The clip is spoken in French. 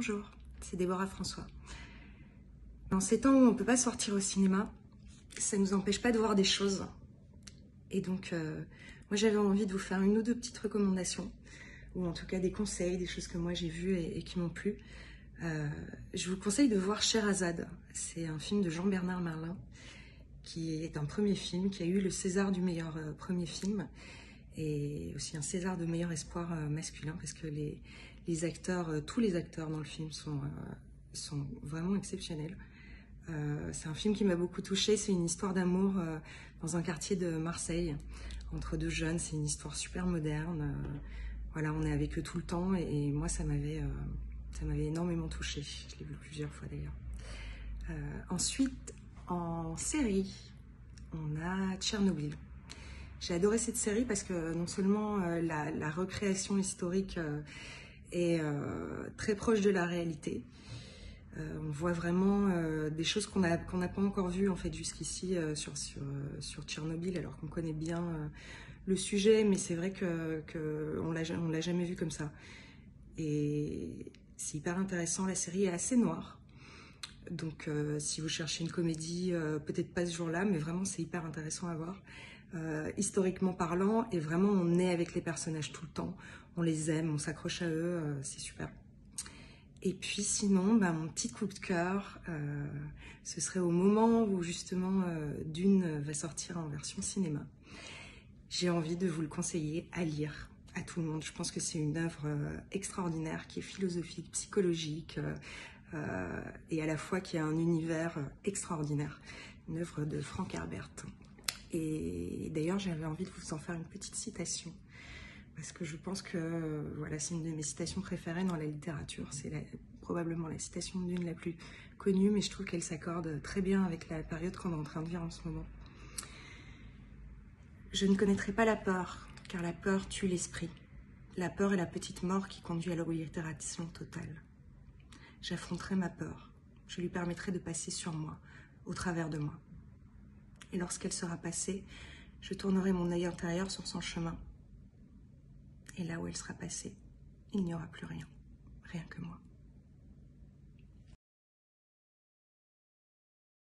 Bonjour, c'est Déborah François. Dans ces temps où on ne peut pas sortir au cinéma, ça ne nous empêche pas de voir des choses. Et donc, moi j'avais envie de vous faire une ou deux petites recommandations, ou en tout cas des conseils, des choses que moi j'ai vues et qui m'ont plu. Je vous conseille de voir Scheherazade. C'est un film de Jean-Bernard Merlin, qui est un premier film, qui a eu le César du meilleur premier film, et aussi un César de meilleur espoir masculin, parce que les acteurs, tous les acteurs dans le film sont vraiment exceptionnels. C'est un film qui m'a beaucoup touchée, c'est une histoire d'amour dans un quartier de Marseille, entre deux jeunes, c'est une histoire super moderne. Voilà, on est avec eux tout le temps et moi ça m'avait énormément touchée, je l'ai vu plusieurs fois d'ailleurs. Ensuite, en série, on a Tchernobyl. J'ai adoré cette série parce que non seulement la recréation historique est très proche de la réalité. On voit vraiment des choses qu'on n'a pas encore vues en fait jusqu'ici sur Tchernobyl, alors qu'on connaît bien le sujet, mais c'est vrai qu'on l'a jamais vu comme ça. Et c'est hyper intéressant, la série est assez noire. Donc si vous cherchez une comédie, peut-être pas ce jour-là, mais vraiment c'est hyper intéressant à voir. Historiquement parlant, et vraiment on est avec les personnages tout le temps, on les aime, on s'accroche à eux, c'est super. Et puis sinon, mon petit coup de cœur, ce serait au moment où justement Dune va sortir en version cinéma. J'ai envie de vous le conseiller à lire à tout le monde. Je pense que c'est une œuvre extraordinaire qui est philosophique, psychologique et à la fois qui a un univers extraordinaire. Une œuvre de Frank Herbert. Et d'ailleurs, j'avais envie de vous en faire une petite citation. Parce que je pense que voilà, c'est une de mes citations préférées dans la littérature. C'est probablement la citation d'une la plus connue, mais je trouve qu'elle s'accorde très bien avec la période qu'on est en train de vivre en ce moment. Je ne connaîtrai pas la peur, car la peur tue l'esprit. La peur est la petite mort qui conduit à l'oblitération totale. J'affronterai ma peur. Je lui permettrai de passer sur moi, au travers de moi. Et lorsqu'elle sera passée, je tournerai mon œil intérieur sur son chemin. Et là où elle sera passée, il n'y aura plus rien, rien que moi.